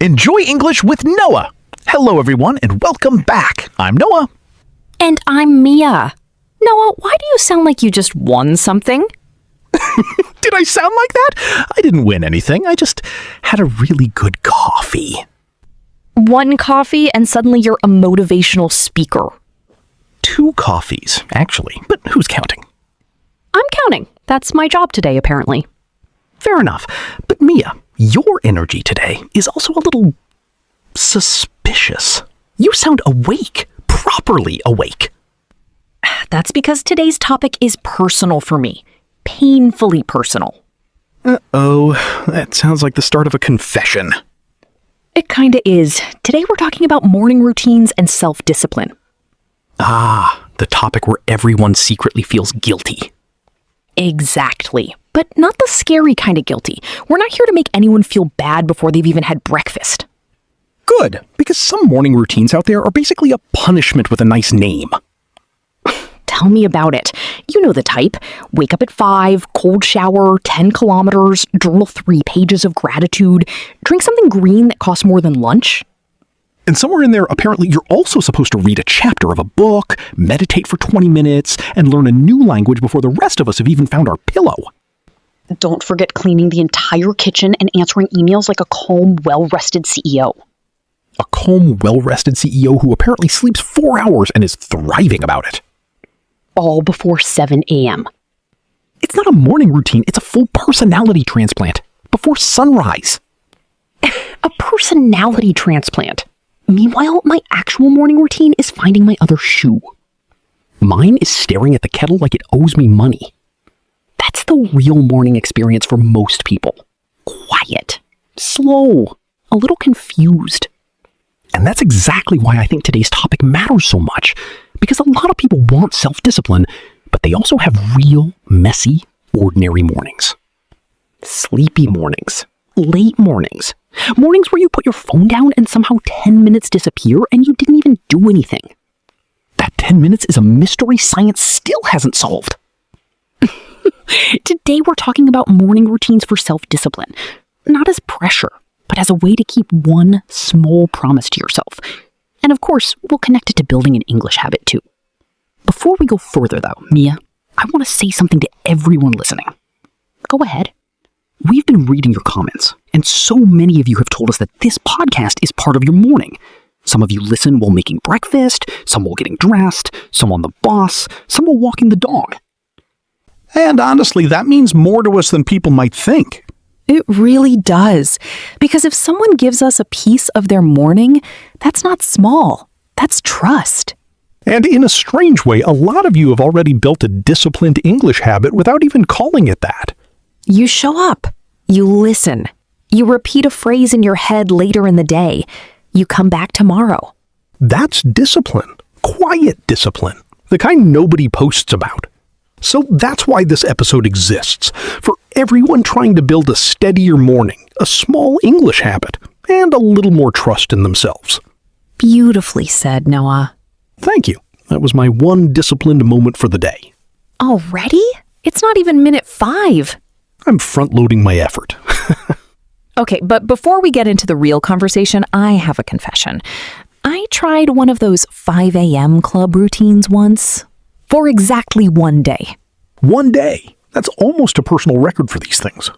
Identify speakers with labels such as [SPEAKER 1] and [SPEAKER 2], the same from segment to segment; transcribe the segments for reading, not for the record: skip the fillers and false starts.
[SPEAKER 1] Enjoy English with Noah. Hello, everyone, and welcome back. I'm Noah.
[SPEAKER 2] And I'm Mia. Noah, why do you sound like you just won something?
[SPEAKER 1] Did I sound like that? I didn't win anything. I just had a really good coffee.
[SPEAKER 2] One coffee and suddenly you're a motivational speaker.
[SPEAKER 1] 2 coffees, actually. But who's counting?
[SPEAKER 2] I'm counting. That's my job today, apparently.
[SPEAKER 1] Fair enough. But Mia, your energy today is also a little suspicious. You sound awake, properly awake.
[SPEAKER 2] That's because today's topic is personal for me. Painfully personal.
[SPEAKER 1] Uh-oh, that sounds like the start of a confession.
[SPEAKER 2] It kinda is. Today we're talking about morning routines and self-discipline.
[SPEAKER 1] Ah, the topic where everyone secretly feels guilty.
[SPEAKER 2] Exactly. But not the scary kind of guilty. We're not here to make anyone feel bad before they've even had breakfast.
[SPEAKER 1] Good, because some morning routines out there are basically a punishment with a nice name.
[SPEAKER 2] Tell me about it. You know the type. Wake up at 5, cold shower, 10 kilometers, journal 3 pages of gratitude, drink something green that costs more than lunch.
[SPEAKER 1] And somewhere in there, apparently, you're also supposed to read a chapter of a book, meditate for 20 minutes, and learn a new language before the rest of us have even found our pillow.
[SPEAKER 3] Don't forget cleaning the entire kitchen and answering emails like a calm, well-rested CEO.
[SPEAKER 1] A calm, well-rested CEO who apparently sleeps 4 hours and is thriving about it.
[SPEAKER 3] All before 7 a.m.
[SPEAKER 1] It's not a morning routine, it's a full personality transplant. Before sunrise.
[SPEAKER 2] A personality transplant. Meanwhile, my actual morning routine is finding my other shoe.
[SPEAKER 1] Mine is staring at the kettle like it owes me money.
[SPEAKER 2] That's the real morning experience for most people. Quiet, slow, a little confused.
[SPEAKER 1] And that's exactly why I think today's topic matters so much. Because a lot of people want self-discipline, but they also have real, messy, ordinary mornings.
[SPEAKER 2] Sleepy mornings. Late mornings. Mornings where you put your phone down and somehow 10 minutes disappear and you didn't even do anything.
[SPEAKER 1] That 10 minutes is a mystery science still hasn't solved.
[SPEAKER 2] Today we're talking about morning routines for self-discipline. Not as pressure, but as a way to keep one small promise to yourself. And of course, we'll connect it to building an English habit too. Before we go further though, Mia, I want to say something to everyone listening. Go ahead.
[SPEAKER 1] We've been reading your comments, and so many of you have told us that this podcast is part of your morning. Some of you listen while making breakfast, some while getting dressed, some on the bus, some while walking the dog. And honestly, that means more to us than people might think.
[SPEAKER 2] It really does. Because if someone gives us a piece of their morning, that's not small. That's trust.
[SPEAKER 1] And in a strange way, a lot of you have already built a disciplined English habit without even calling it that.
[SPEAKER 2] You show up. You listen. You repeat a phrase in your head later in the day. You come back tomorrow.
[SPEAKER 1] That's discipline. Quiet discipline. The kind nobody posts about. So that's why this episode exists. For everyone trying to build a steadier morning, a small English habit, and a little more trust in themselves.
[SPEAKER 2] Beautifully said, Noah.
[SPEAKER 1] Thank you. That was my one disciplined moment for the day.
[SPEAKER 2] Already? It's not even minute 5.
[SPEAKER 1] I'm front-loading my effort.
[SPEAKER 2] Okay, but before we get into the real conversation, I have a confession. I tried one of those 5 a.m. club routines once. For exactly one day.
[SPEAKER 1] One day? That's almost a personal record for these things.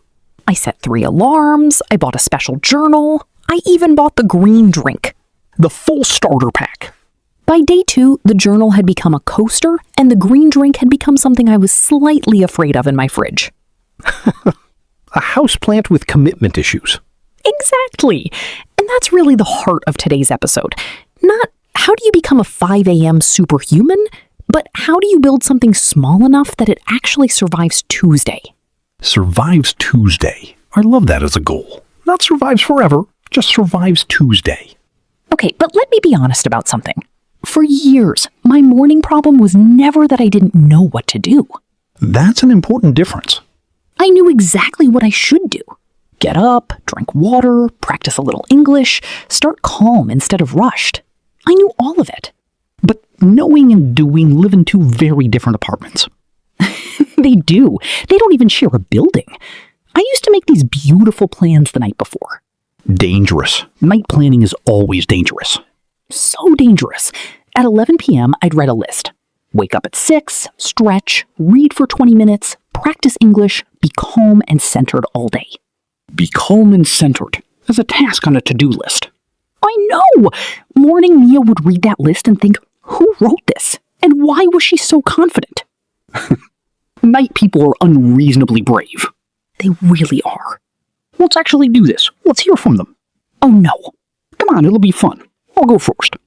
[SPEAKER 2] I set 3 alarms, I bought a special journal, I even bought the green drink.
[SPEAKER 1] The full starter pack.
[SPEAKER 2] By day 2, the journal had become a coaster, and the green drink had become something I was slightly afraid of in my fridge.
[SPEAKER 1] A houseplant with commitment issues.
[SPEAKER 2] Exactly. And that's really the heart of today's episode. Not how do you become a 5 a.m. superhuman, but how do you build something small enough that it actually survives Tuesday?
[SPEAKER 1] Survives Tuesday. I love that as a goal. Not survives forever, just survives Tuesday.
[SPEAKER 2] Okay, but let me be honest about something. For years, my morning problem was never that I didn't know what to do.
[SPEAKER 1] That's an important difference.
[SPEAKER 2] I knew exactly what I should do. Get up, drink water, practice a little English, start calm instead of rushed. I knew all of it.
[SPEAKER 1] But knowing and doing live in 2 very different apartments.
[SPEAKER 2] They do. They don't even share a building. I used to make these beautiful plans the night before.
[SPEAKER 1] Dangerous. Night planning is always dangerous.
[SPEAKER 2] So dangerous. At 11 p.m., I'd read a list. Wake up at 6, stretch, read for 20 minutes, practice English, be calm and centered all day.
[SPEAKER 1] Be calm and centered. As a task on a to-do list.
[SPEAKER 2] I know! Morning Mia would read that list and think, who wrote this? And why was she so confident?
[SPEAKER 1] Night people are unreasonably brave.
[SPEAKER 2] They really are.
[SPEAKER 1] Let's actually do this. Let's hear from them.
[SPEAKER 2] Oh no.
[SPEAKER 1] Come on, it'll be fun. I'll go first.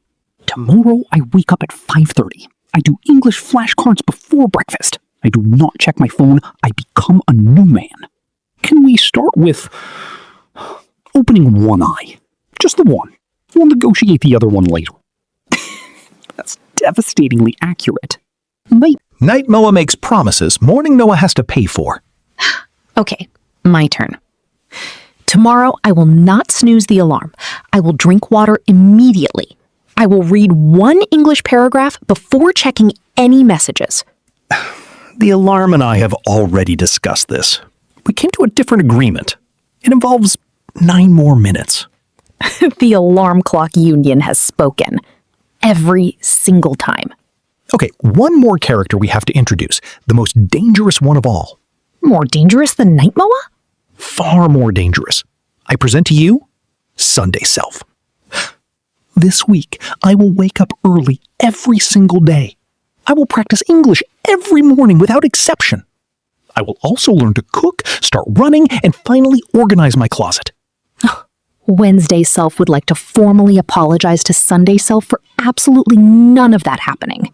[SPEAKER 1] Tomorrow I wake up at 5:30. I do English flashcards before breakfast. I do not check my phone. I become a new man. Can we start with opening one eye? Just the one. We'll negotiate the other one later.
[SPEAKER 2] That's devastatingly accurate.
[SPEAKER 4] Night Moa makes promises morning Noah has to pay for.
[SPEAKER 5] Okay, my turn. Tomorrow, I will not snooze the alarm. I will drink water immediately. I will read one English paragraph before checking any messages.
[SPEAKER 4] The alarm and I have already discussed this. We came to a different agreement. It involves 9 more minutes.
[SPEAKER 5] The alarm clock union has spoken. Every single time.
[SPEAKER 4] Okay, one more character we have to introduce. The most dangerous one of all.
[SPEAKER 5] More dangerous than Night Moa?
[SPEAKER 4] Far more dangerous. I present to you, Sunday Self. This week, I will wake up early every single day. I will practice English every morning without exception. I will also learn to cook, start running, and finally organize my closet.
[SPEAKER 5] Wednesday Self would like to formally apologize to Sunday Self for absolutely none of that happening.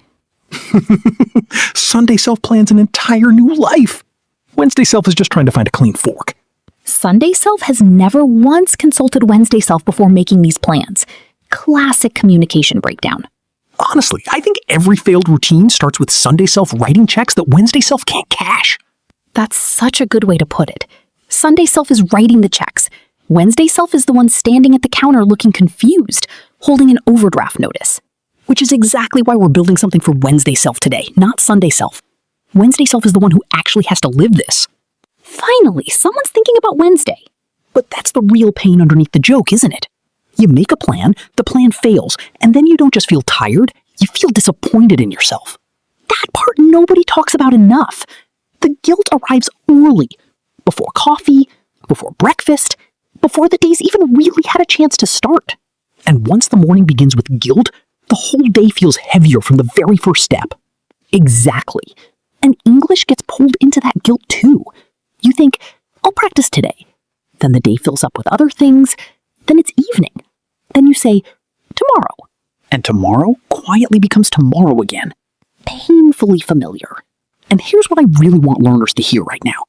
[SPEAKER 4] Sunday Self plans an entire new life. Wednesday Self is just trying to find a clean fork.
[SPEAKER 5] Sunday Self has never once consulted Wednesday Self before making these plans. Classic communication breakdown.
[SPEAKER 4] Honestly, I think every failed routine starts with Sunday Self writing checks that Wednesday Self can't cash.
[SPEAKER 5] That's such a good way to put it. Sunday Self is writing the checks. Wednesday Self is the one standing at the counter looking confused, holding an overdraft notice.
[SPEAKER 2] Which is exactly why we're building something for Wednesday Self today, not Sunday Self. Wednesday Self is the one who actually has to live this.
[SPEAKER 5] Finally, someone's thinking about Wednesday.
[SPEAKER 2] But that's the real pain underneath the joke, isn't it? You make a plan, the plan fails, and then you don't just feel tired, you feel disappointed in yourself. That part nobody talks about enough. The guilt arrives early, before coffee, before breakfast, before the day's even really had a chance to start. And once the morning begins with guilt, the whole day feels heavier from the very first step. Exactly. And English gets pulled into that guilt too. You think, I'll practice today. Then the day fills up with other things. Then it's evening. Then you say, tomorrow. And tomorrow quietly becomes tomorrow again. Painfully familiar. And here's what I really want learners to hear right now.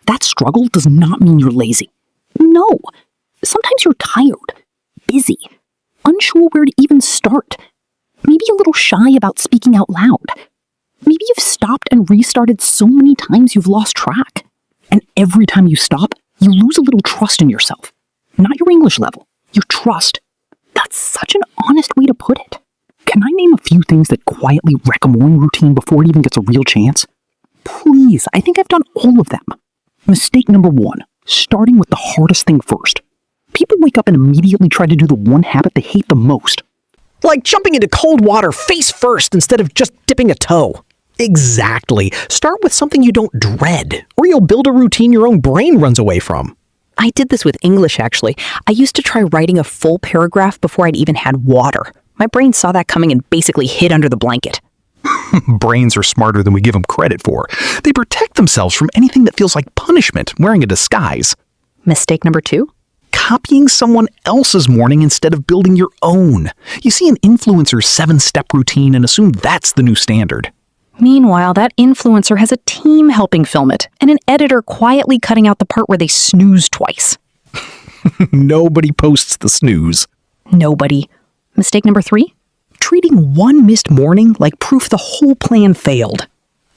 [SPEAKER 2] That struggle does not mean you're lazy. No. Sometimes you're tired, busy, unsure where to even start. Maybe a little shy about speaking out loud. Maybe you've stopped and restarted so many times you've lost track. And every time you stop, you lose a little trust in yourself. Not your English level, your trust. That's such an honest way to put it. Can I name a few things that quietly wreck a morning routine before it even gets a real chance? Please, I think I've done all of them. Mistake number 1, starting with the hardest thing first. People wake up and immediately try to do the one habit they hate the most.
[SPEAKER 6] Like jumping into cold water face first instead of just dipping a toe. Exactly. Start with something you don't dread, or you'll build a routine your own brain runs away from.
[SPEAKER 3] I did this with English, actually. I used to try writing a full paragraph before I'd even had water. My brain saw that coming and basically hid under the blanket.
[SPEAKER 4] Brains are smarter than we give them credit for. They protect themselves from anything that feels like punishment, wearing a disguise.
[SPEAKER 3] Mistake number 2?
[SPEAKER 4] Copying someone else's morning instead of building your own. You see an influencer's 7-step routine and assume that's the new standard.
[SPEAKER 3] Meanwhile, that influencer has a team helping film it, and an editor quietly cutting out the part where they snooze twice.
[SPEAKER 4] Nobody posts the snooze.
[SPEAKER 3] Nobody. Mistake number 3?
[SPEAKER 2] Treating one missed morning like proof the whole plan failed.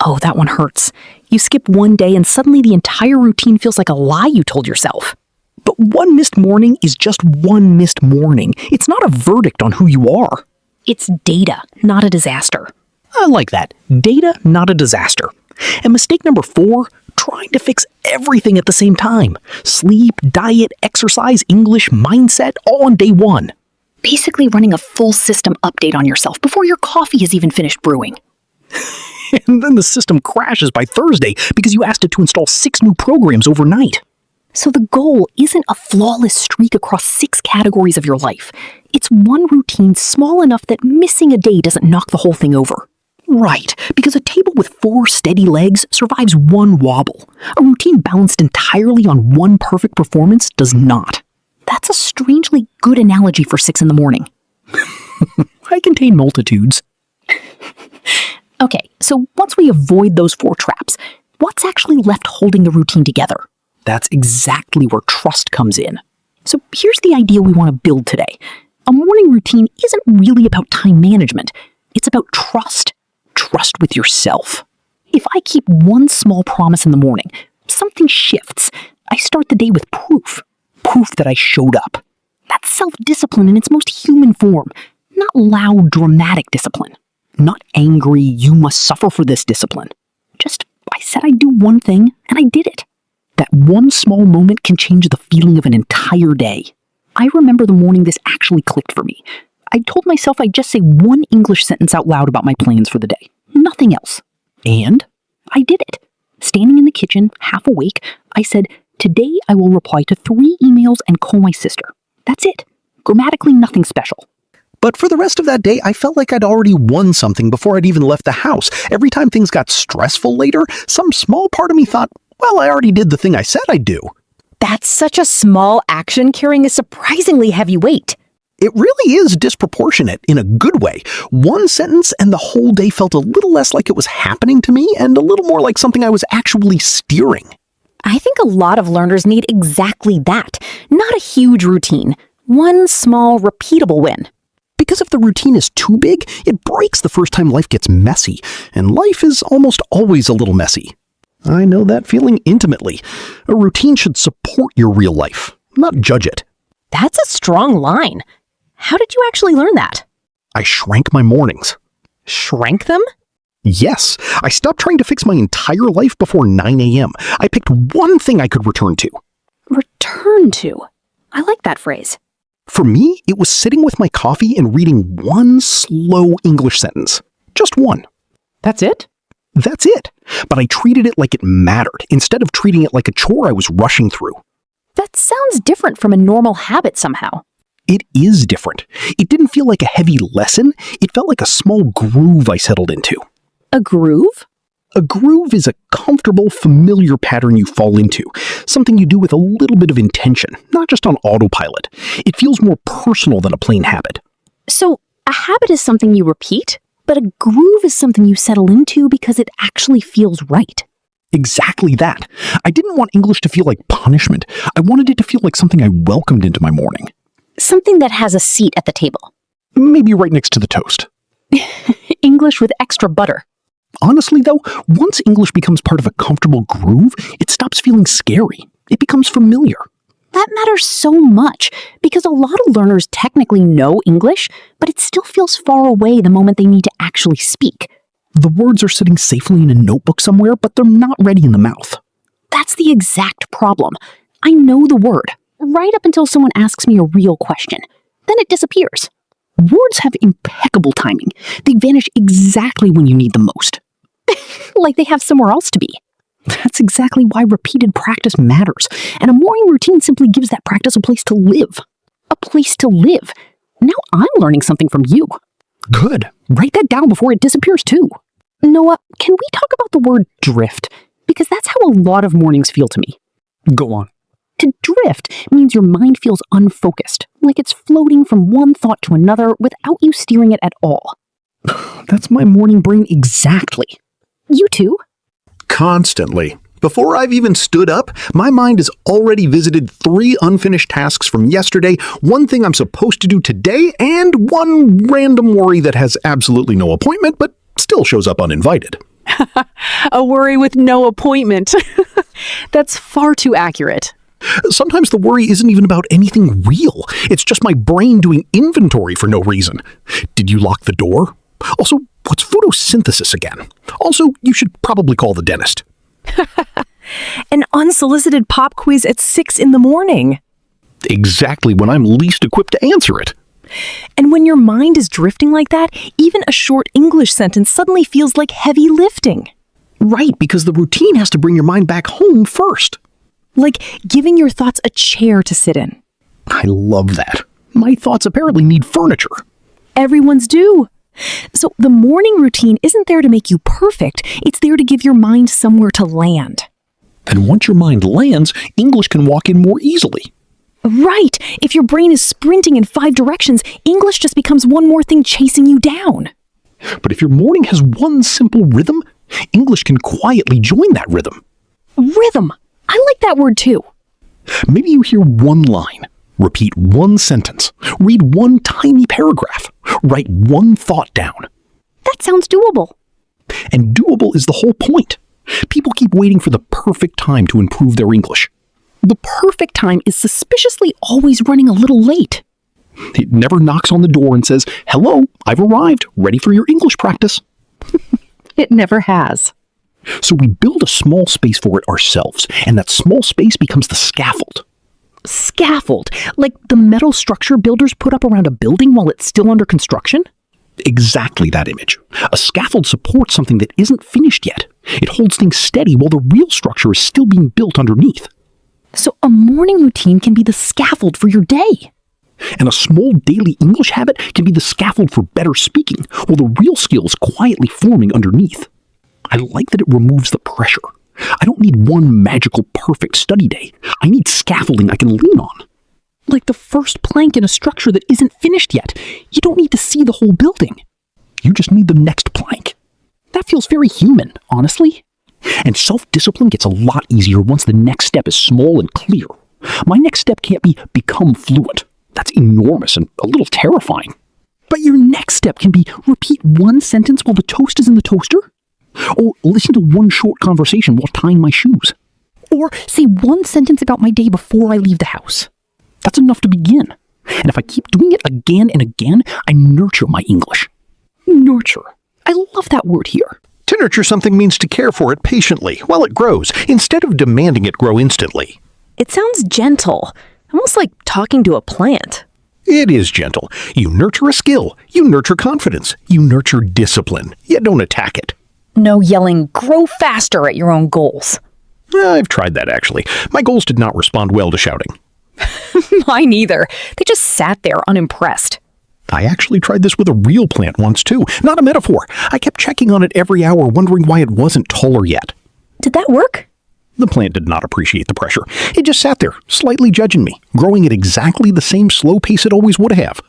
[SPEAKER 3] Oh, that one hurts. You skip one day and suddenly the entire routine feels like a lie you told yourself.
[SPEAKER 2] But one missed morning is just one missed morning. It's not a verdict on who you are.
[SPEAKER 3] It's data, not a disaster.
[SPEAKER 2] I like that. Data, not a disaster.
[SPEAKER 4] And mistake number 4, trying to fix everything at the same time. Sleep, diet, exercise, English, mindset, all on day 1.
[SPEAKER 2] Basically running a full system update on yourself before your coffee has even finished brewing.
[SPEAKER 4] And then the system crashes by Thursday because you asked it to install 6 new programs overnight.
[SPEAKER 2] So the goal isn't a flawless streak across 6 categories of your life. It's one routine small enough that missing a day doesn't knock the whole thing over.
[SPEAKER 1] Right, because a table with 4 steady legs survives 1 wobble. A routine balanced entirely on 1 perfect performance does not.
[SPEAKER 2] That's a strangely good analogy for 6 in the morning.
[SPEAKER 1] I contain multitudes.
[SPEAKER 2] Okay, so once we avoid those 4 traps, what's actually left holding the routine together?
[SPEAKER 1] That's exactly where trust comes in.
[SPEAKER 2] So here's the idea we want to build today. A morning routine isn't really about time management. It's about trust.
[SPEAKER 1] Trust with yourself.
[SPEAKER 2] If I keep one small promise in the morning, something shifts. I start the day with proof.
[SPEAKER 1] Proof that I showed up.
[SPEAKER 2] That's self-discipline in its most human form, not loud, dramatic discipline.
[SPEAKER 1] Not angry, you must suffer for this discipline.
[SPEAKER 2] Just, I said I'd do one thing, and I did it.
[SPEAKER 1] That one small moment can change the feeling of an entire day.
[SPEAKER 2] I remember the morning this actually clicked for me. I told myself I'd just say one English sentence out loud about my plans for the day. Nothing else.
[SPEAKER 1] And?
[SPEAKER 2] I did it. Standing in the kitchen, half awake, I said, "Today I will reply to 3 emails and call my sister." That's it. Grammatically nothing special.
[SPEAKER 4] But for the rest of that day, I felt like I'd already won something before I'd even left the house. Every time things got stressful later, some small part of me thought, well, I already did the thing I said I'd do.
[SPEAKER 3] That's such a small action carrying a surprisingly heavy weight.
[SPEAKER 4] It really is disproportionate in a good way. One sentence and the whole day felt a little less like it was happening to me and a little more like something I was actually steering.
[SPEAKER 3] I think a lot of learners need exactly that. Not a huge routine. One small, repeatable win.
[SPEAKER 4] Because if the routine is too big, it breaks the first time life gets messy, and life is almost always a little messy. I know that feeling intimately. A routine should support your real life, not judge it.
[SPEAKER 3] That's a strong line. How did you actually learn that?
[SPEAKER 4] I shrank my mornings.
[SPEAKER 3] Shrank them?
[SPEAKER 4] Yes, I stopped trying to fix my entire life before 9 a.m. I picked one thing I could return to.
[SPEAKER 2] Return to. I like that phrase.
[SPEAKER 4] For me, it was sitting with my coffee and reading one slow English sentence. Just one.
[SPEAKER 1] That's it?
[SPEAKER 4] That's it. But I treated it like it mattered, instead of treating it like a chore I was rushing through.
[SPEAKER 2] That sounds different from a normal habit somehow.
[SPEAKER 4] It is different. It didn't feel like a heavy lesson. It felt like a small groove I settled into.
[SPEAKER 2] A groove?
[SPEAKER 4] A groove is a comfortable, familiar pattern you fall into, something you do with a little bit of intention, not just on autopilot. It feels more personal than a plain habit.
[SPEAKER 2] So, a habit is something you repeat, but a groove is something you settle into because it actually feels right.
[SPEAKER 4] Exactly that. I didn't want English to feel like punishment. I wanted it to feel like something I welcomed into my morning.
[SPEAKER 2] Something that has a seat at the table.
[SPEAKER 4] Maybe right next to the toast.
[SPEAKER 2] English with extra butter.
[SPEAKER 4] Honestly, though, once English becomes part of a comfortable groove, it stops feeling scary. It becomes familiar.
[SPEAKER 2] That matters so much because a lot of learners technically know English, but it still feels far away the moment they need to actually speak.
[SPEAKER 4] The words are sitting safely in a notebook somewhere, but they're not ready in the mouth.
[SPEAKER 2] That's the exact problem. I know the word, right up until someone asks me a real question. Then it disappears.
[SPEAKER 1] Words have impeccable timing. They vanish exactly when you need them most.
[SPEAKER 2] Like they have somewhere else to be.
[SPEAKER 1] That's exactly why repeated practice matters, and a morning routine simply gives that practice a place to live.
[SPEAKER 2] A place to live. Now I'm learning something from you.
[SPEAKER 4] Good.
[SPEAKER 1] Write that down before it disappears too.
[SPEAKER 2] Noah, can we talk about the word drift? Because that's how a lot of mornings feel to me.
[SPEAKER 1] Go on.
[SPEAKER 2] To drift means your mind feels unfocused, like it's floating from one thought to another without you steering it at all.
[SPEAKER 1] That's my morning brain exactly.
[SPEAKER 2] You too?
[SPEAKER 7] Constantly. Before I've even stood up, my mind has already visited 3 unfinished tasks from yesterday, one thing I'm supposed to do today, and one random worry that has absolutely no appointment but still shows up uninvited.
[SPEAKER 3] A worry with no appointment. That's far too accurate.
[SPEAKER 4] Sometimes the worry isn't even about anything real. It's just my brain doing inventory for no reason. Did you lock the door? Also,
[SPEAKER 7] What's photosynthesis again? Also, you should probably call the dentist.
[SPEAKER 3] An unsolicited pop quiz at 6 in the morning.
[SPEAKER 7] Exactly when I'm least equipped to answer it.
[SPEAKER 3] And when your mind is drifting like that, even a short English sentence suddenly feels like heavy lifting.
[SPEAKER 7] Right, because the routine has to bring your mind back home first.
[SPEAKER 3] Like giving your thoughts a chair to sit in.
[SPEAKER 7] I love that. My thoughts apparently need furniture.
[SPEAKER 3] Everyone's do. So the morning routine isn't there to make you perfect, it's there to give your mind somewhere to land.
[SPEAKER 7] And once your mind lands, English can walk in more easily.
[SPEAKER 3] Right! If your brain is sprinting in 5 directions, English just becomes one more thing chasing you down.
[SPEAKER 7] But if your morning has one simple rhythm, English can quietly join that rhythm.
[SPEAKER 3] Rhythm! I like that word too.
[SPEAKER 7] Maybe you hear one line, repeat one sentence, read one tiny paragraph, write one thought down.
[SPEAKER 2] That sounds doable.
[SPEAKER 7] And doable is the whole point. People keep waiting for the perfect time to improve their English.
[SPEAKER 2] The perfect time is suspiciously always running a little late.
[SPEAKER 7] It never knocks on the door and says, "Hello, I've arrived, ready for your English practice."
[SPEAKER 2] It never has.
[SPEAKER 7] So we build a small space for it ourselves, and that small space becomes the scaffold.
[SPEAKER 2] Scaffold, like the metal structure builders put up around a building while it's still under construction?
[SPEAKER 7] Exactly that image. A scaffold supports something that isn't finished yet. It holds things steady while the real structure is still being built underneath.
[SPEAKER 2] So a morning routine can be the scaffold for your day.
[SPEAKER 7] And a small daily English habit can be the scaffold for better speaking, while the real skill is quietly forming underneath. I like that it removes the pressure. I don't need one magical perfect study day. I need scaffolding I can lean on.
[SPEAKER 2] Like the first plank in a structure that isn't finished yet. You don't need to see the whole building.
[SPEAKER 7] You just need the next plank.
[SPEAKER 2] That feels very human, honestly.
[SPEAKER 7] And self-discipline gets a lot easier once the next step is small and clear. My next step can't be become fluent. That's enormous and a little terrifying.
[SPEAKER 2] But your next step can be repeat one sentence while the toast is in the toaster?
[SPEAKER 7] Or listen to one short conversation while tying my shoes.
[SPEAKER 2] Or say one sentence about my day before I leave the house.
[SPEAKER 7] That's enough to begin. And if I keep doing it again and again, I nurture my English.
[SPEAKER 2] Nurture. I love that word here.
[SPEAKER 7] To nurture something means to care for it patiently while it grows, instead of demanding it grow instantly.
[SPEAKER 3] It sounds gentle, almost like talking to a plant.
[SPEAKER 7] It is gentle. You nurture a skill. You nurture confidence. You nurture discipline. Yet don't attack it.
[SPEAKER 3] No yelling, grow faster at your own goals.
[SPEAKER 7] I've tried that, actually. My goals did not respond well to shouting.
[SPEAKER 3] Mine either. They just sat there unimpressed.
[SPEAKER 7] I actually tried this with a real plant once, too. Not a metaphor. I kept checking on it every hour, wondering why it wasn't taller yet.
[SPEAKER 3] Did that work?
[SPEAKER 7] The plant did not appreciate the pressure. It just sat there, slightly judging me, growing at exactly the same slow pace it always would have.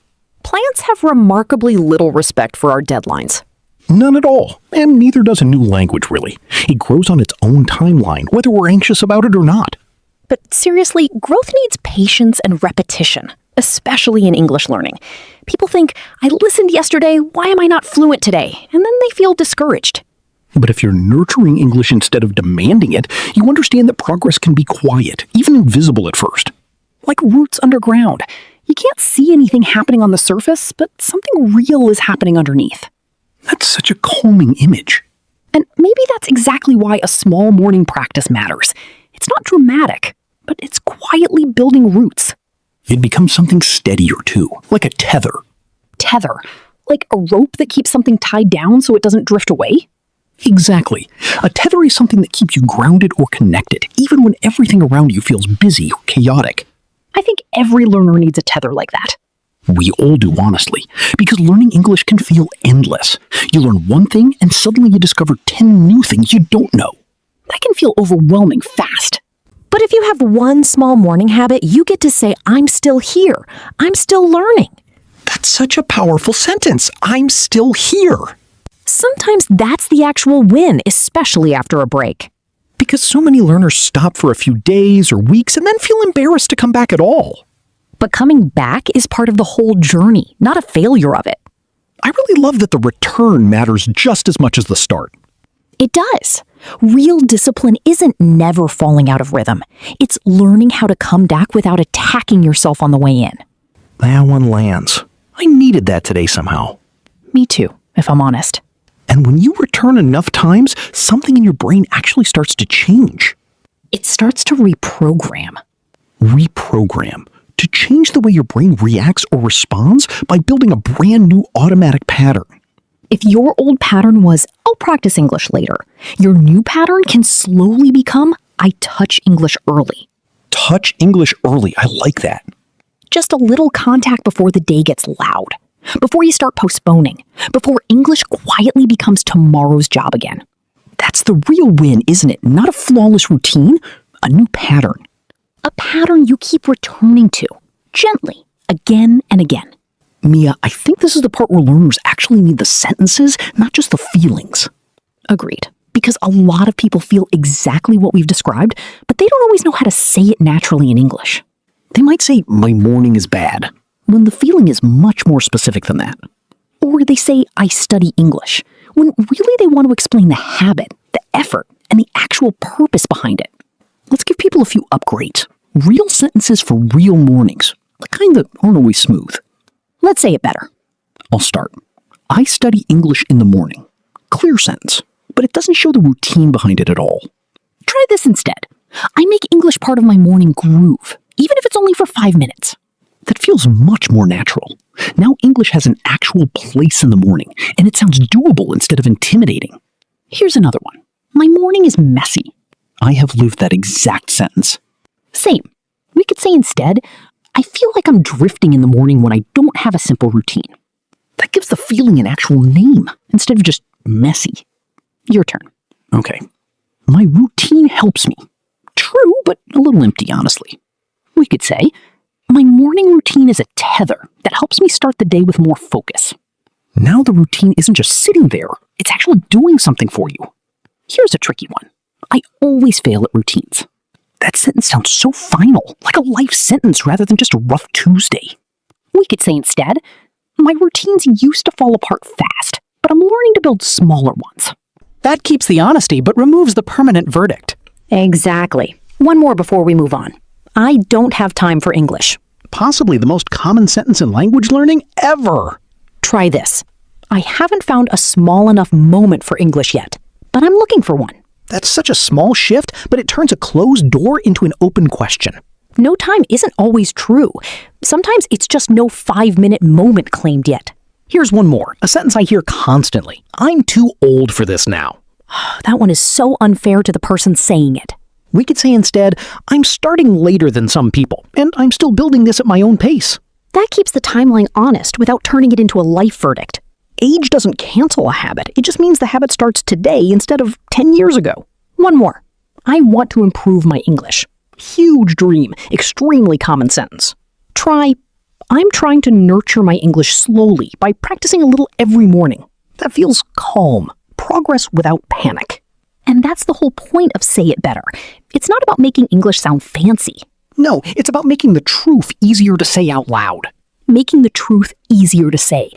[SPEAKER 3] Plants have remarkably little respect for our deadlines.
[SPEAKER 7] None at all, and neither does a new language, really. It grows on its own timeline, whether we're anxious about it or not.
[SPEAKER 3] But seriously, growth needs patience and repetition, especially in English learning. People think, I listened yesterday, why am I not fluent today? And then they feel discouraged.
[SPEAKER 7] But if you're nurturing English instead of demanding it, you understand that progress can be quiet, even invisible at first.
[SPEAKER 2] Like roots underground. You can't see anything happening on the surface, but something real is happening underneath.
[SPEAKER 7] That's such a calming image.
[SPEAKER 2] And maybe that's exactly why a small morning practice matters. It's not dramatic, but it's quietly building roots.
[SPEAKER 7] It becomes something steadier, too, like a tether.
[SPEAKER 2] Tether? Like a rope that keeps something tied down so it doesn't drift away?
[SPEAKER 7] Exactly. A tether is something that keeps you grounded or connected, even when everything around you feels busy or chaotic.
[SPEAKER 2] I think every learner needs a tether like that.
[SPEAKER 7] We all do, honestly, because learning English can feel endless. You learn one thing, and suddenly you discover 10 new things you don't know.
[SPEAKER 2] That can feel overwhelming fast.
[SPEAKER 3] But if you have one small morning habit, you get to say, I'm still here. I'm still learning.
[SPEAKER 6] That's such a powerful sentence. I'm still here.
[SPEAKER 3] Sometimes that's the actual win, especially after a break.
[SPEAKER 6] Because so many learners stop for a few days or weeks and then feel embarrassed to come back at all.
[SPEAKER 3] But coming back is part of the whole journey, not a failure of it.
[SPEAKER 6] I really love that the return matters just as much as the start.
[SPEAKER 3] It does. Real discipline isn't never falling out of rhythm. It's learning how to come back without attacking yourself on the way in.
[SPEAKER 6] That one lands. I needed that today somehow.
[SPEAKER 3] Me too, if I'm honest.
[SPEAKER 4] And when you return enough times, something in your brain actually starts to change.
[SPEAKER 2] It starts to reprogram.
[SPEAKER 4] Reprogram. To change the way your brain reacts or responds by building a brand new automatic pattern.
[SPEAKER 2] If your old pattern was, I'll practice English later, your new pattern can slowly become, I touch English early.
[SPEAKER 4] Touch English early. I like that.
[SPEAKER 2] Just a little contact before the day gets loud. Before you start postponing. Before English quietly becomes tomorrow's job again.
[SPEAKER 1] That's the real win, isn't it? Not a flawless routine, a new pattern.
[SPEAKER 2] A pattern you keep returning to, gently, again and again.
[SPEAKER 1] Mia, I think this is the part where learners actually need the sentences, not just the feelings.
[SPEAKER 2] Agreed. Because a lot of people feel exactly what we've described, but they don't always know how to say it naturally in English.
[SPEAKER 1] They might say, my morning is bad, when the feeling is much more specific than that.
[SPEAKER 2] Or they say, I study English, when really they want to explain the habit, the effort, and the actual purpose behind it.
[SPEAKER 1] Let's give people a few upgrades. Real sentences for real mornings, the kind that aren't always smooth.
[SPEAKER 2] Let's say it better.
[SPEAKER 1] I'll start. I study English in the morning. Clear sentence, but it doesn't show the routine behind it at all.
[SPEAKER 2] Try this instead. I make English part of my morning groove, even if it's only for 5 minutes.
[SPEAKER 1] That feels much more natural. Now English has an actual place in the morning, and it sounds doable instead of intimidating. Here's another one. My morning is messy. I have lived that exact sentence.
[SPEAKER 2] Same. We could say instead, I feel like I'm drifting in the morning when I don't have a simple routine.
[SPEAKER 1] That gives the feeling an actual name, instead of just messy.
[SPEAKER 2] Your turn.
[SPEAKER 1] Okay. My routine helps me. True, but a little empty, honestly. We could say, my morning routine is a tether that helps me start the day with more focus. Now the routine isn't just sitting there, it's actually doing something for you. Here's a tricky one. I always fail at routines. That sentence sounds so final, like a life sentence rather than just a rough Tuesday.
[SPEAKER 2] We could say instead, my routines used to fall apart fast, but I'm learning to build smaller ones.
[SPEAKER 6] That keeps the honesty but removes the permanent verdict.
[SPEAKER 3] Exactly. One more before we move on. I don't have time for English.
[SPEAKER 6] Possibly the most common sentence in language learning ever.
[SPEAKER 3] Try this. I haven't found a small enough moment for English yet, but I'm looking for one.
[SPEAKER 6] That's such a small shift, but it turns a closed door into an open question.
[SPEAKER 3] No time isn't always true. Sometimes it's just no 5-minute moment claimed yet.
[SPEAKER 6] Here's one more, a sentence I hear constantly. I'm too old for this now.
[SPEAKER 3] That one is so unfair to the person saying it.
[SPEAKER 6] We could say instead, I'm starting later than some people, and I'm still building this at my own pace.
[SPEAKER 3] That keeps the timeline honest without turning it into a life verdict.
[SPEAKER 6] Age doesn't cancel a habit. It just means the habit starts today instead of 10 years ago.
[SPEAKER 3] One more. I want to improve my English.
[SPEAKER 6] Huge dream, extremely common sentence.
[SPEAKER 3] Try, I'm trying to nurture my English slowly by practicing a little every morning.
[SPEAKER 6] That feels calm. Progress without panic.
[SPEAKER 3] And that's the whole point of Say It Better. It's not about making English sound fancy.
[SPEAKER 6] No, it's about making the truth easier to say out loud.
[SPEAKER 3] Making the truth easier to say.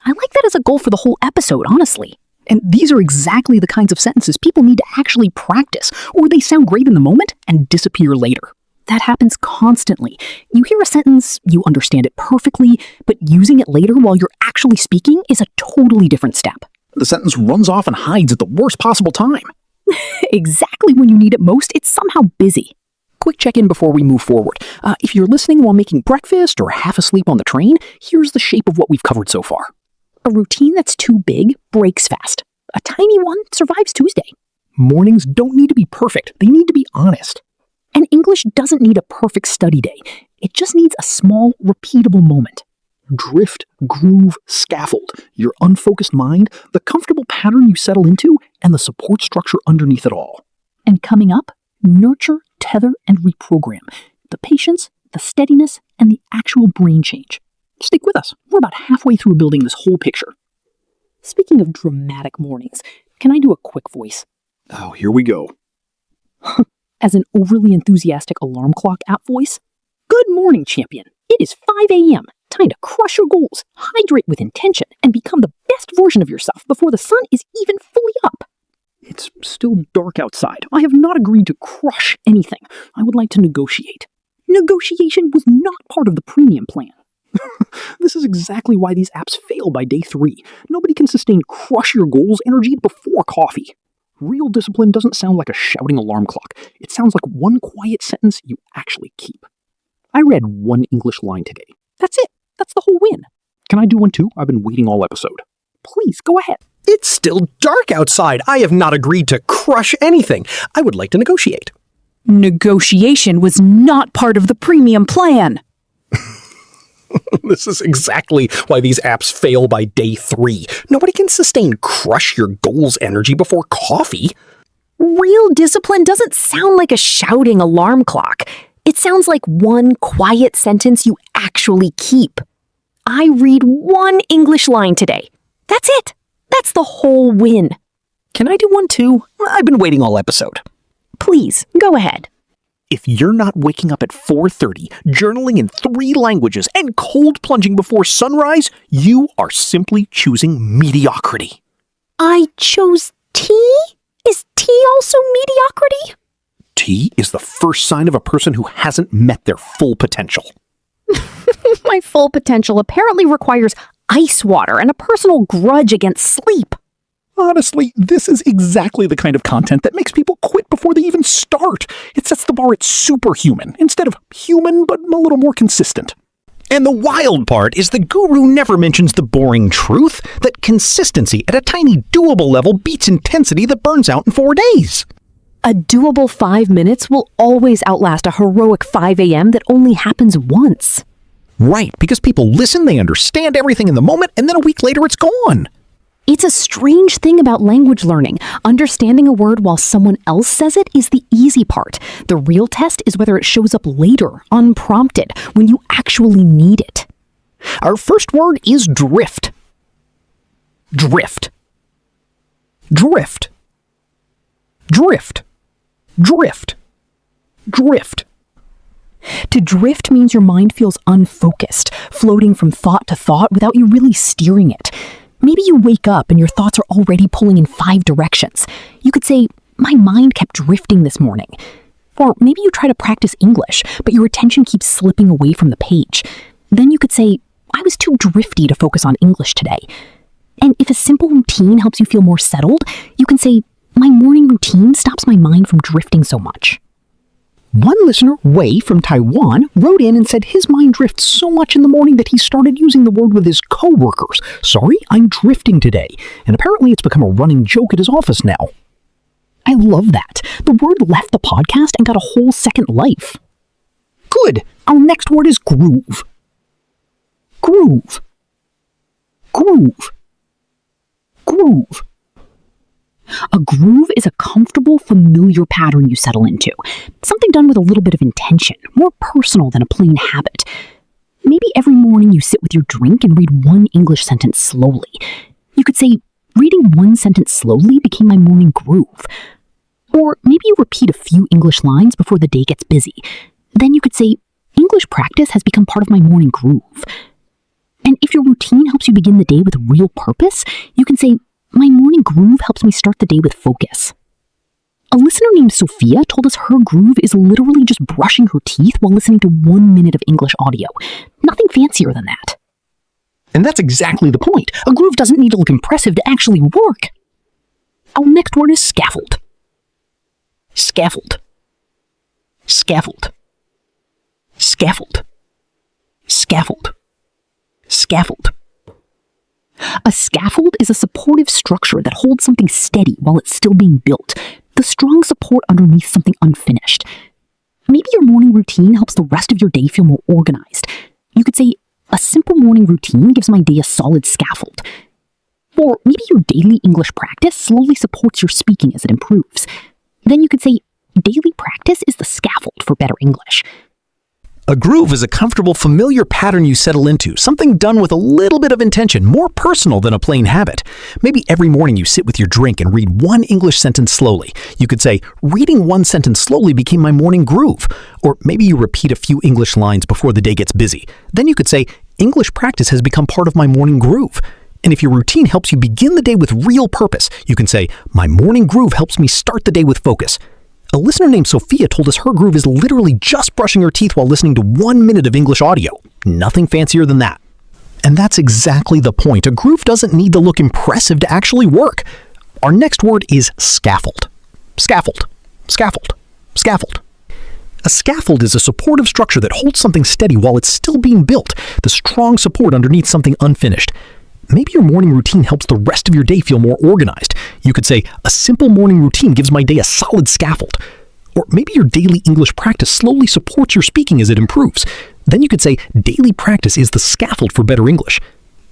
[SPEAKER 3] I like that as a goal for the whole episode, honestly.
[SPEAKER 1] And these are exactly the kinds of sentences people need to actually practice, or they sound great in the moment and disappear later. That happens constantly. You hear a sentence, you understand it perfectly, but using it later while you're actually speaking is a totally different step. The sentence runs off and hides at the worst possible time.
[SPEAKER 2] Exactly when you need it most, it's somehow busy.
[SPEAKER 1] Quick check-in before we move forward. If you're listening while making breakfast or half asleep on the train, here's the shape of what we've covered so far.
[SPEAKER 2] A routine that's too big breaks fast. A tiny one survives Tuesday.
[SPEAKER 1] Mornings don't need to be perfect. They need to be honest.
[SPEAKER 2] And English doesn't need a perfect study day. It just needs a small, repeatable moment.
[SPEAKER 1] Drift, groove, scaffold, your unfocused mind, the comfortable pattern you settle into, and the support structure underneath it all.
[SPEAKER 2] And coming up, nurture, tether, and reprogram. The patience, the steadiness, and the actual brain change.
[SPEAKER 1] Stick with us. We're about halfway through building this whole picture.
[SPEAKER 2] Speaking of dramatic mornings, can I do a quick voice?
[SPEAKER 7] Oh, here we go.
[SPEAKER 2] As an overly enthusiastic alarm clock app voice? Good morning, champion. It is 5 a.m. Time to crush your goals, hydrate with intention, and become the best version of yourself before the sun is even fully up.
[SPEAKER 1] It's still dark outside. I have not agreed to crush anything. I would like to negotiate. Negotiation was not part of the premium plan. This is exactly why these apps fail by day 3. Nobody can sustain crush your goals energy before coffee. Real discipline doesn't sound like a shouting alarm clock. It sounds like one quiet sentence you actually keep. I read one English line today. That's it. That's the whole win. Can I do one too? I've been waiting all episode. Please, go ahead.
[SPEAKER 6] It's still dark outside. I have not agreed to crush anything. I would like to negotiate.
[SPEAKER 2] Negotiation was not part of the premium plan.
[SPEAKER 6] This is exactly why these apps fail by day 3. Nobody can sustain crush your goals energy before coffee.
[SPEAKER 3] Real discipline doesn't sound like a shouting alarm clock. It sounds like one quiet sentence you actually keep. I read one English line today. That's it. That's the whole win.
[SPEAKER 4] Can I do one too? I've been waiting all episode.
[SPEAKER 3] Please, go ahead.
[SPEAKER 4] If you're not waking up at 4:30, journaling in 3 languages, and cold plunging before sunrise, you are simply choosing mediocrity.
[SPEAKER 3] I chose tea? Is tea also mediocrity?
[SPEAKER 4] Tea is the first sign of a person who hasn't met their full potential.
[SPEAKER 3] My full potential apparently requires ice water and a personal grudge against sleep.
[SPEAKER 4] Honestly, this is exactly the kind of content that makes people quit before they even start. It sets the bar at superhuman instead of human, but a little more consistent. And the wild part is the guru never mentions the boring truth that consistency at a tiny doable level beats intensity that burns out in 4 days.
[SPEAKER 3] A doable 5 minutes will always outlast a heroic 5 a.m. that only happens once.
[SPEAKER 4] Right, because people listen, they understand everything in the moment, and then a week later it's gone.
[SPEAKER 3] It's a strange thing about language learning. Understanding a word while someone else says it is the easy part. The real test is whether it shows up later, unprompted, when you actually need it.
[SPEAKER 4] Our first word is drift. Drift. Drift. Drift. Drift. Drift.
[SPEAKER 2] To drift means your mind feels unfocused, floating from thought to thought without you really steering it. Maybe you wake up and your thoughts are already pulling in 5 directions. You could say, my mind kept drifting this morning. Or maybe you try to practice English, but your attention keeps slipping away from the page. Then you could say, I was too drifty to focus on English today. And if a simple routine helps you feel more settled, you can say, my morning routine stops my mind from drifting so much.
[SPEAKER 1] One listener, Wei from Taiwan, wrote in and said his mind drifts so much in the morning that he started using the word with his coworkers. Sorry, I'm drifting today. And apparently it's become a running joke at his office now. I love that. The word left the podcast and got a whole second life. Good. Our next word is groove. Groove. Groove. Groove. A groove is a comfortable, familiar pattern you settle into. Something done with a little bit of intention, more personal than a plain habit. Maybe every morning you sit with your drink and read one English sentence slowly. You could say, reading one sentence slowly became my morning groove. Or maybe you repeat a few English lines before the day gets busy. Then you could say, English practice has become part of my morning groove. And if your routine helps you begin the day with real purpose, you can say, my morning groove helps me start the day with focus. A listener named Sophia told us her groove is literally just brushing her teeth while listening to 1 minute of English audio. Nothing fancier than that. And that's exactly the point. A groove doesn't need to look impressive to actually work. Our next word is scaffold. Scaffold. Scaffold. Scaffold. Scaffold. Scaffold. A scaffold is a supportive structure that holds something steady while it's still being built. The strong support underneath something unfinished. Maybe your morning routine helps the rest of your day feel more organized. You could say, a simple morning routine gives my day a solid scaffold. Or maybe your daily English practice slowly supports your speaking as it improves. Then you could say, daily practice is the scaffold for better English.
[SPEAKER 4] A groove is a comfortable, familiar pattern you settle into, something done with a little bit of intention, more personal than a plain habit. Maybe every morning you sit with your drink and read one English sentence slowly. You could say, reading one sentence slowly became my morning groove. Or maybe you repeat a few English lines before the day gets busy. Then you could say, English practice has become part of my morning groove. And if your routine helps you begin the day with real purpose, you can say, my morning groove helps me start the day with focus. A listener named Sophia told us her groove is literally just brushing her teeth while listening to 1 minute of English audio. Nothing fancier than that. And that's exactly the point. A groove doesn't need to look impressive to actually work. Our next word is scaffold. Scaffold. Scaffold. Scaffold. A scaffold is a supportive structure that holds something steady while it's still being built, the strong support underneath something unfinished. Maybe your morning routine helps the rest of your day feel more organized. You could say, a simple morning routine gives my day a solid scaffold. Or maybe your daily English practice slowly supports your speaking as it improves. Then you could say, daily practice is the scaffold for better English.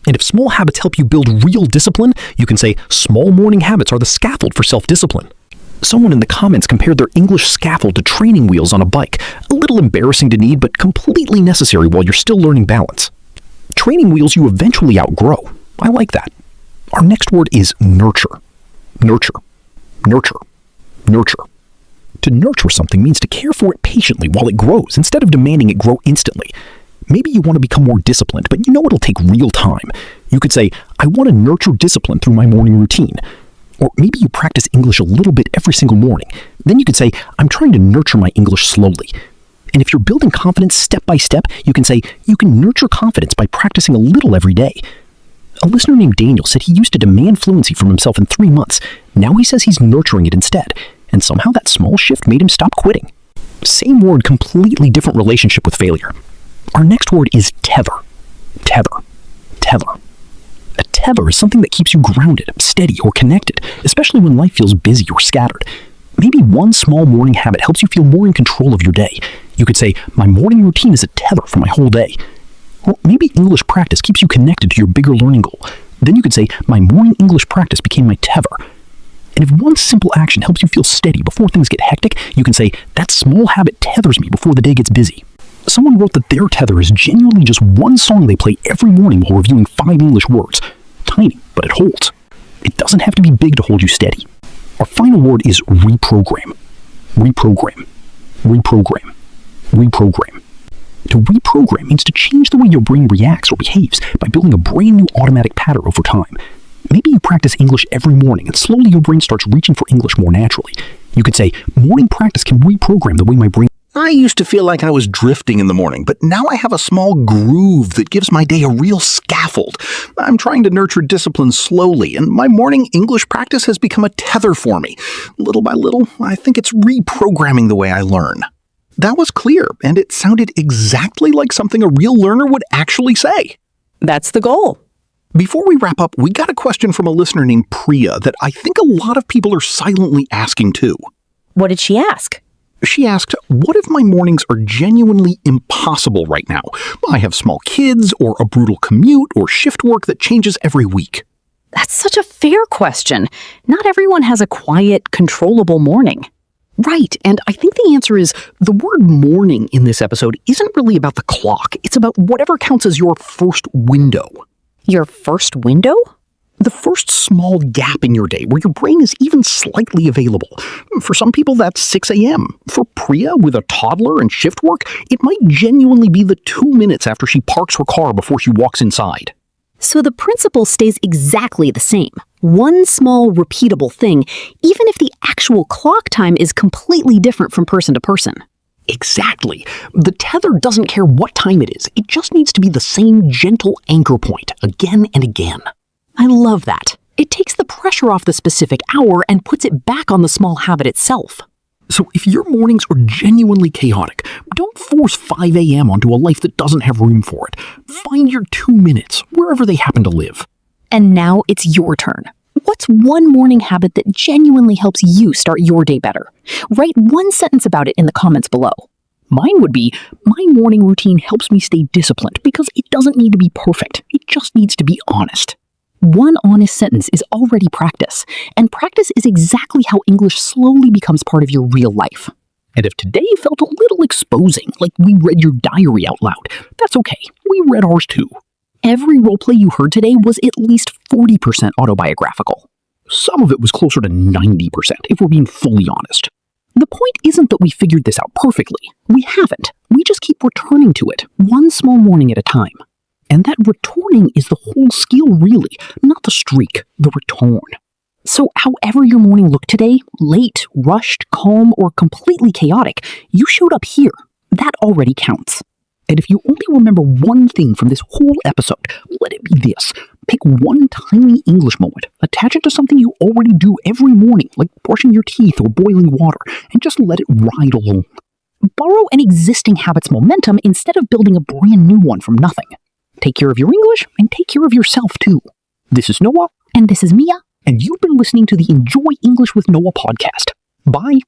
[SPEAKER 4] And if small habits help you build real discipline, you can say, small morning habits are the scaffold for self-discipline. Someone in the comments compared their English scaffold to training wheels on a bike. A little embarrassing to need, but completely necessary while you're still learning balance. Training wheels you eventually outgrow. I like that. Our next word is nurture. Nurture. Nurture. Nurture. To nurture something means to care for it patiently while it grows, instead of demanding it grow instantly. Maybe you want to become more disciplined, but you know it'll take real time. You could say, I want to nurture discipline through my morning routine. Or maybe you practice English a little bit every single morning. Then you could say, I'm trying to nurture my English slowly. And if you're building confidence step by step, you can say, you can nurture confidence by practicing a little every day. A listener named Daniel said he used to demand fluency from himself in 3 months. Now he says he's nurturing it instead. And somehow that small shift made him stop quitting. Same word, completely different relationship with failure. Our next word is tether. Tether. Tether. A tether is something that keeps you grounded, steady, or connected, especially when life feels busy or scattered. Maybe one small morning habit helps you feel more in control of your day. You could say, my morning routine is a tether for my whole day. Or maybe English practice keeps you connected to your bigger learning goal. Then you could say, my morning English practice became my tether. And if one simple action helps you feel steady before things get hectic, you can say, that small habit tethers me before the day gets busy. Someone wrote that their tether is genuinely just one song they play every morning while reviewing 5 English words. Tiny, but it holds. It doesn't have to be big to hold you steady. Our final word is reprogram. Reprogram. Reprogram. Reprogram. To reprogram means to change the way your brain reacts or behaves by building a brand new automatic pattern over time. Maybe you practice English every morning and slowly your brain starts reaching for English more naturally. You could say, morning practice can reprogram the way my brain...
[SPEAKER 7] I used to feel like I was drifting in the morning, but now I have a small groove that gives my day a real scaffold. I'm trying to nurture discipline slowly, and my morning English practice has become a tether for me. Little by little, I think it's reprogramming the way I learn. That was clear, and it sounded exactly like something a real learner would actually say.
[SPEAKER 3] That's the goal.
[SPEAKER 7] Before we wrap up, we got a question from a listener named Priya that I think a lot of people are silently asking too.
[SPEAKER 3] What did she ask?
[SPEAKER 7] She asked, what if my mornings are genuinely impossible right now? I have small kids, or a brutal commute, or shift work that changes every week.
[SPEAKER 2] That's such a fair question. Not everyone has a quiet, controllable morning. Right, and I think the answer is the word morning in this episode isn't really about the clock. It's about whatever counts as your first window. Your first window?
[SPEAKER 7] The first small gap in your day where your brain is even slightly available. For some people, that's 6 a.m. For Priya, with a toddler and shift work, it might genuinely be the 2 minutes after she parks her car before she walks inside.
[SPEAKER 3] So the principle stays exactly the same. One small, repeatable thing, even if the actual clock time is completely different from person to person.
[SPEAKER 1] Exactly. The tether doesn't care what time it is. It just needs to be the same gentle anchor point again and again. I love that. It takes the pressure off the specific hour and puts it back on the small habit itself. So if your mornings are genuinely chaotic, don't force 5 a.m. onto a life that doesn't have room for it. Find your 2 minutes, wherever they happen to live.
[SPEAKER 2] And now it's your turn. What's one morning habit that genuinely helps you start your day better? Write one sentence about it in the comments below. Mine would be, my morning routine helps me stay disciplined because it doesn't need to be perfect. It just needs to be honest. One honest sentence is already practice, and practice is exactly how English slowly becomes part of your real life. And if today felt a little exposing, like we read your diary out loud, that's okay. We read ours too. Every roleplay you heard today was at least 40% autobiographical. Some of it was closer to 90%, if we're being fully honest. The point isn't that we figured this out perfectly. We haven't. We just keep returning to it, one small morning at a time. And that returning is the whole skill, really, not the streak, the return. So however your morning looked today, late, rushed, calm, or completely chaotic, you showed up here. That already counts. And if you only remember one thing from this whole episode, let it be this. Pick one tiny English moment, attach it to something you already do every morning, like brushing your teeth or boiling water, and just let it ride along. Borrow an existing habit's momentum instead of building a brand new one from nothing. Take care of your English and take care of yourself too. This is Noah. And this is Mia.
[SPEAKER 1] And you've been listening to the Enjoy English with Noah podcast. Bye.